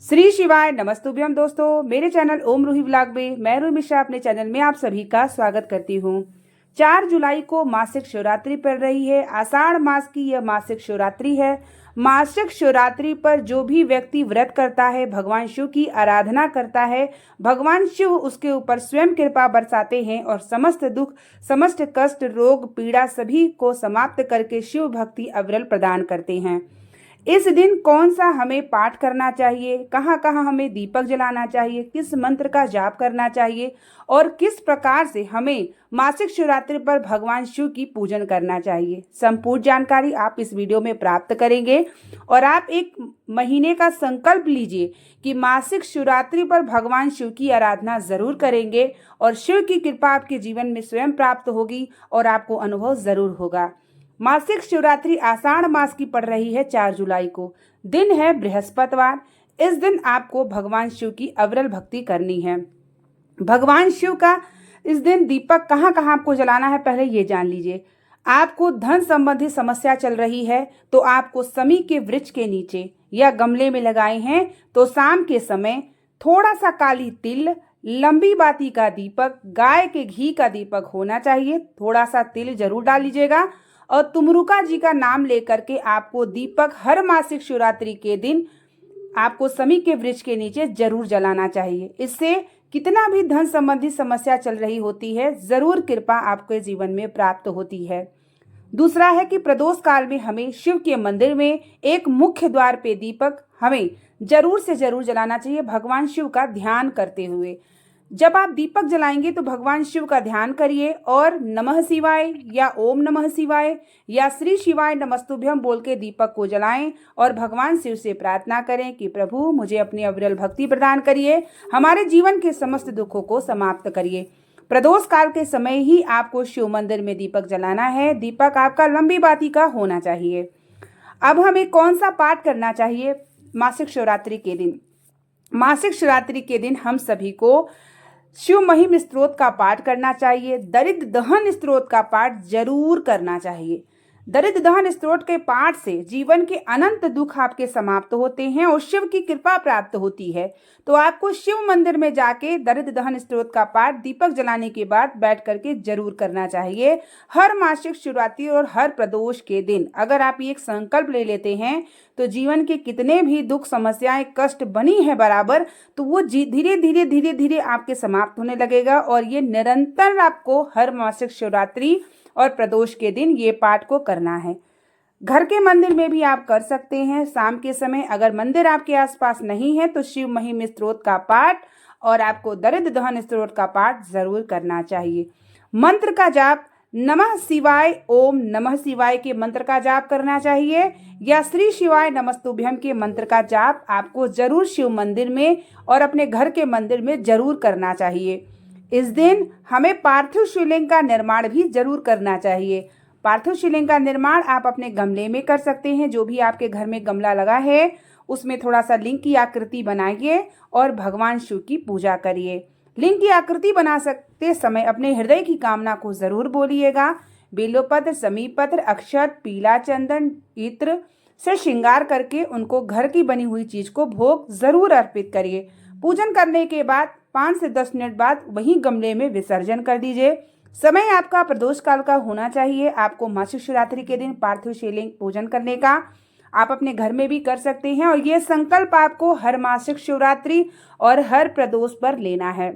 श्री शिवाय नमस्तुभ्यम दोस्तों, मेरे चैनल ओम रूही व्लॉग में मैं रूही मिश्रा अपने चैनल में आप सभी का स्वागत करती हूँ। 4 जुलाई को मासिक शिवरात्रि पड़ रही है। आषाढ़ मास की यह मासिक शिवरात्रि है। मासिक शिवरात्रि पर जो भी व्यक्ति व्रत करता है, भगवान शिव की आराधना करता है, भगवान शिव उसके ऊपर स्वयं कृपा बरसाते हैं और समस्त दुख, समस्त कष्ट, रोग, पीड़ा सभी को समाप्त करके शिव भक्ति अविरल प्रदान करते हैं। इस दिन कौन सा हमें पाठ करना चाहिए, कहाँ कहाँ हमें दीपक जलाना चाहिए, किस मंत्र का जाप करना चाहिए और किस प्रकार से हमें मासिक शिवरात्रि पर भगवान शिव की पूजन करना चाहिए, संपूर्ण जानकारी आप इस वीडियो में प्राप्त करेंगे। और आप एक महीने का संकल्प लीजिए कि मासिक शिवरात्रि पर भगवान शिव की आराधना जरूर करेंगे और शिव की कृपा आपके जीवन में स्वयं प्राप्त होगी और आपको अनुभव जरूर होगा। मासिक शिवरात्रि आषाढ़ मास की पड़ रही है 4 जुलाई को। दिन है बृहस्पतिवार। इस दिन आपको भगवान शिव की अविरल भक्ति करनी है। भगवान शिव का इस दिन दीपक कहाँ कहाँ आपको जलाना है, पहले ये जान लीजिए। आपको धन संबंधी समस्या चल रही है तो आपको समी के वृक्ष के नीचे या गमले में लगाए हैं तो शाम के समय थोड़ा सा काली तिल, लंबी बाती का दीपक, गाय के घी का दीपक होना चाहिए। थोड़ा सा तिल जरूर डाल लीजिएगा और तुमरुका जी का नाम लेकर के आपको दीपक हर मासिक शिवरात्रि के दिन आपको समी के वृक्ष के नीचे जरूर जलाना चाहिए। इससे कितना भी धन संबंधी समस्या चल रही होती है, जरूर कृपा आपके जीवन में प्राप्त होती है। दूसरा है कि प्रदोष काल में हमें शिव के मंदिर में एक मुख्य द्वार पे दीपक हमें जरूर से जरूर जलाना चाहिए, भगवान शिव का ध्यान करते हुए। जब आप दीपक जलाएंगे तो भगवान शिव का ध्यान करिए और नमः शिवाय या ओम नमः शिवाय या श्री शिवाय नमस्तुभ्यम बोल के दीपक को जलाएं और भगवान शिव से प्रार्थना करें कि प्रभु मुझे अपनी अविरल भक्ति प्रदान करिए, हमारे जीवन के समस्त दुखों को समाप्त करिए। प्रदोष काल के समय ही आपको शिव मंदिर में दीपक जलाना है। दीपक आपका लंबी बाती का होना चाहिए। अब हमें कौन सा पाठ करना चाहिए मासिक शिवरात्रि के दिन? मासिक शिवरात्रि के दिन हम सभी को शिव महिम स्तोत्र का पाठ करना चाहिए। दरिद्र दहन स्तोत्र का पाठ जरूर करना चाहिए। दरिद्र दहन स्तोत्र के पाठ से जीवन के अनंत दुख आपके समाप्त होते हैं और शिव की कृपा प्राप्त होती है। तो आपको शिव मंदिर में जाके दरिद्र दहन स्तोत्र का पाठ दीपक जलाने के बाद बैठ करके जरूर करना चाहिए हर मासिक शिवरात्रि और हर प्रदोष के दिन। अगर आप ये एक संकल्प ले लेते हैं तो जीवन के कितने भी दुख, समस्याएं, कष्ट बनी है बराबर, तो वो धीरे धीरे धीरे धीरे आपके समाप्त होने लगेगा। और ये निरंतर आपको हर मासिक शिवरात्रि और प्रदोष के दिन ये पाठ को करना है। घर के मंदिर में भी आप कर सकते हैं शाम के समय। अगर मंदिर आपके आसपास नहीं है तो शिव महिम स्तोत्र का पाठ और आपको दरिद्र दहन स्तोत्र का पाठ जरूर करना चाहिए। मंत्र का जाप नमः शिवाय, ओम नमः शिवाय के मंत्र का जाप करना चाहिए या श्री शिवाय नमस्तुभ्यम के मंत्र का जाप आपको जरूर शिव मंदिर में और अपने घर के मंदिर में जरूर करना चाहिए। इस दिन हमें पार्थिव शिवलिंग का निर्माण भी जरूर करना चाहिए। पार्थिव शिवलिंग का निर्माण आप अपने गमले में कर सकते हैं। जो भी आपके घर में गमला लगा है उसमें थोड़ा सा लिंग की आकृति बनाइए और भगवान शिव की पूजा करिए। लिंग की आकृति बना सकते समय अपने हृदय की कामना को जरूर बोलिएगा। बेलोपत्र, समीपत्र, अक्षत, पीला चंदन, इत्र से श्रृंगार करके उनको घर की बनी हुई चीज को भोग जरूर अर्पित करिए। पूजन करने के बाद 5 से 10 मिनट बाद वहीं गमले में विसर्जन कर दीजिए। समय आपका प्रदोष काल का होना चाहिए। आपको मासिक शिवरात्रि के दिन पार्थिव शिवलिंग पूजन करने का आप अपने घर में भी कर सकते हैं और ये संकल्प आपको हर मासिक शिवरात्रि और हर प्रदोष पर लेना है,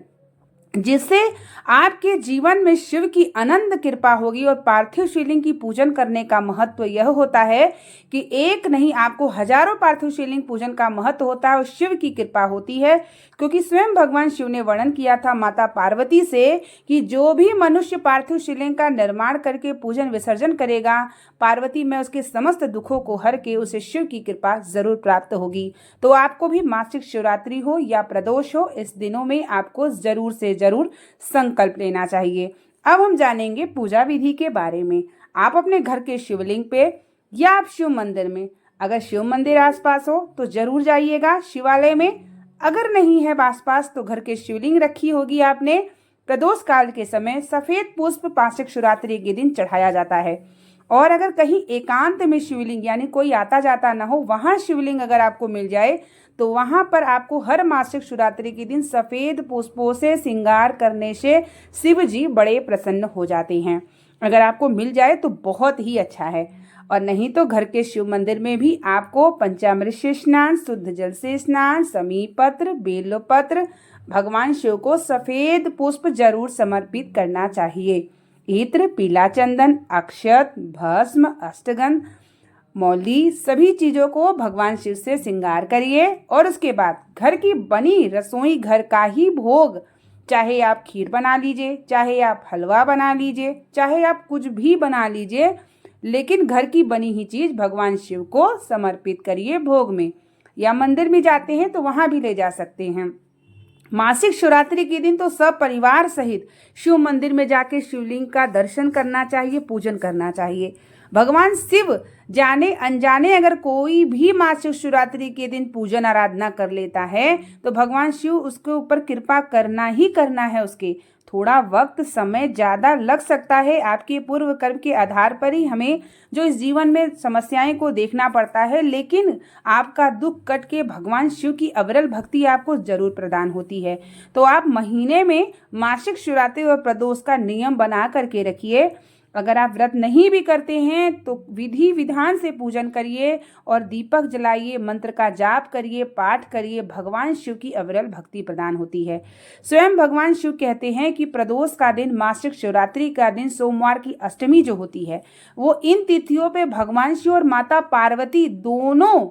जिससे आपके जीवन में शिव की अनंत कृपा होगी। और पार्थिव शिवलिंग की पूजन करने का महत्व यह होता है कि एक नहीं आपको हजारों पार्थिव शिवलिंग पूजन का महत्व होता है और शिव की कृपा होती है। क्योंकि स्वयं भगवान शिव ने वर्णन किया था माता पार्वती से कि जो भी मनुष्य पार्थिव शिवलिंग का निर्माण करके पूजन विसर्जन करेगा, पार्वती में उसके समस्त दुखों को हर के उसे शिव की कृपा जरूर प्राप्त होगी। तो आपको भी मासिक शिवरात्रि हो या प्रदोष हो, इस दिनों में आपको जरूर से जरूर संकल्प लेना चाहिए। अब हम जानेंगे पूजा विधि के बारे में। आप अपने घर के शिवलिंग पे या आप शिव मंदिर में, अगर शिव मंदिर आसपास हो तो जरूर जाइएगा शिवालय में। अगर नहीं है आसपास तो घर के शिवलिंग रखी होगी आपने। प्रदोष काल के समय सफेद पुष्प मासिक शिवरात्रि के दिन चढ़ाया जाता है और अगर कहीं एकांत में शिवलिंग यानी कोई आता जाता ना हो, वहां शिवलिंग अगर आपको मिल जाए तो वहाँ पर आपको हर मासिक शिवरात्रि के दिन सफ़ेद पुष्पों से श्रृंगार करने से शिव जी बड़े प्रसन्न हो जाते हैं। अगर आपको मिल जाए तो बहुत ही अच्छा है, और नहीं तो घर के शिव मंदिर में भी आपको पंचामृत से स्नान, शुद्ध जल से स्नान, समीपत्र, बेलपत्र, भगवान शिव को सफ़ेद पुष्प जरूर समर्पित करना चाहिए। इत्र, पीला चंदन, अक्षत, भस्म, अष्टगंध, मौली, सभी चीज़ों को भगवान शिव से श्रृंगार करिए। और उसके बाद घर की बनी रसोई, घर का ही भोग, चाहे आप खीर बना लीजिए, चाहे आप हलवा बना लीजिए, चाहे आप कुछ भी बना लीजिए, लेकिन घर की बनी ही चीज़ भगवान शिव को समर्पित करिए भोग में। या मंदिर में जाते हैं तो वहाँ भी ले जा सकते हैं। मासिक शिवरात्रि के दिन तो सब परिवार सहित शिव मंदिर में जाके शिवलिंग का दर्शन करना चाहिए, पूजन करना चाहिए। भगवान शिव जाने अनजाने अगर कोई भी मासिक शिवरात्रि के दिन पूजन आराधना कर लेता है तो भगवान शिव उसके ऊपर कृपा करना ही करना है। उसके थोड़ा वक्त समय ज़्यादा लग सकता है, आपके पूर्व कर्म के आधार पर ही हमें जो इस जीवन में समस्याएं को देखना पड़ता है, लेकिन आपका दुख कट के भगवान शिव की अविरल भक्ति आपको जरूर प्रदान होती है। तो आप महीने में मासिक शिवरात्रि और प्रदोष का नियम बना करके रखिए। अगर आप व्रत नहीं भी करते हैं तो विधि विधान से पूजन करिए और दीपक जलाइए, मंत्र का जाप करिए, पाठ करिए, भगवान शिव की अविरल भक्ति प्रदान होती है। स्वयं भगवान शिव कहते हैं कि प्रदोष का दिन, मासिक शिवरात्रि का दिन, सोमवार की अष्टमी जो होती है, वो इन तिथियों पे भगवान शिव और माता पार्वती दोनों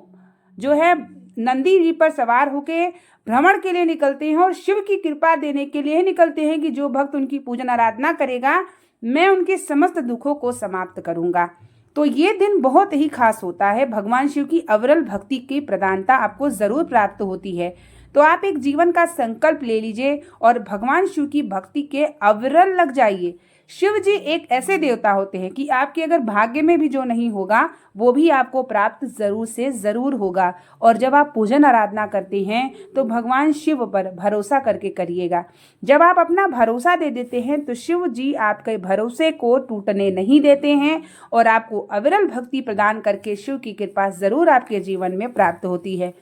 जो है नंदी जी पर सवार होके भ्रमण के लिए निकलते हैं और शिव की कृपा देने के लिए निकलते हैं कि जो भक्त उनकी पूजन आराधना करेगा मैं उनके समस्त दुखों को समाप्त करूंगा। तो ये दिन बहुत ही खास होता है। भगवान शिव की अविरल भक्ति की प्रधानता आपको जरूर प्राप्त होती है। तो आप एक जीवन का संकल्प ले लीजिए और भगवान शिव की भक्ति के अविरल लग जाइए। शिव जी एक ऐसे देवता होते हैं कि आपके अगर भाग्य में भी जो नहीं होगा वो भी आपको प्राप्त जरूर से जरूर होगा। और जब आप पूजन आराधना करते हैं तो भगवान शिव पर भरोसा करके करिएगा। जब आप अपना भरोसा दे देते हैं तो शिव जी आपके भरोसे को टूटने नहीं देते हैं और आपको अविरल भक्ति प्रदान करके शिव की कृपा जरूर आपके जीवन में प्राप्त होती है।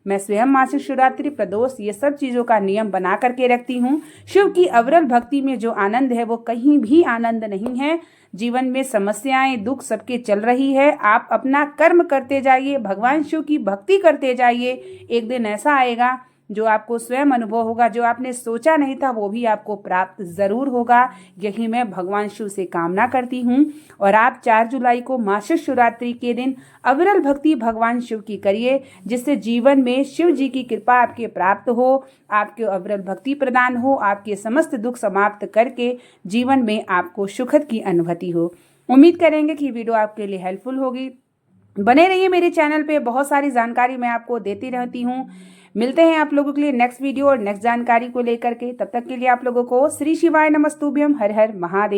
मैं स्वयं मासिक शिवरात्रि, प्रदोष, ये सब चीज़ों का नियम बना करके रखती हूँ। शिव की अविरल भक्ति में जो आनंद है वो कहीं भी आनंद नहीं है। जीवन में समस्याएं, दुख सबके चल रही है, आप अपना कर्म करते जाइए, भगवान शिव की भक्ति करते जाइए। एक दिन ऐसा आएगा जो आपको स्वयं अनुभव होगा, जो आपने सोचा नहीं था वो भी आपको प्राप्त जरूर होगा। यही मैं भगवान शिव से कामना करती हूँ। और आप 4 जुलाई को मासिक शिवरात्रि के दिन अविरल भक्ति भगवान शिव की करिए, जिससे जीवन में शिव जी की कृपा आपके प्राप्त हो, आपके अविरल भक्ति प्रदान हो, आपके समस्त दुख समाप्त करके जीवन में आपको सुखद की अनुभूति हो। उम्मीद करेंगे कि वीडियो आपके लिए हेल्पफुल होगी। बने रहिए मेरे चैनल पे, बहुत सारी जानकारी मैं आपको देती रहती हूँ। मिलते हैं आप लोगों के लिए नेक्स्ट वीडियो और नेक्स्ट जानकारी को लेकर के। तब तक के लिए आप लोगों को श्री शिवाय नमस्तुभ्यम। हर हर महादेव।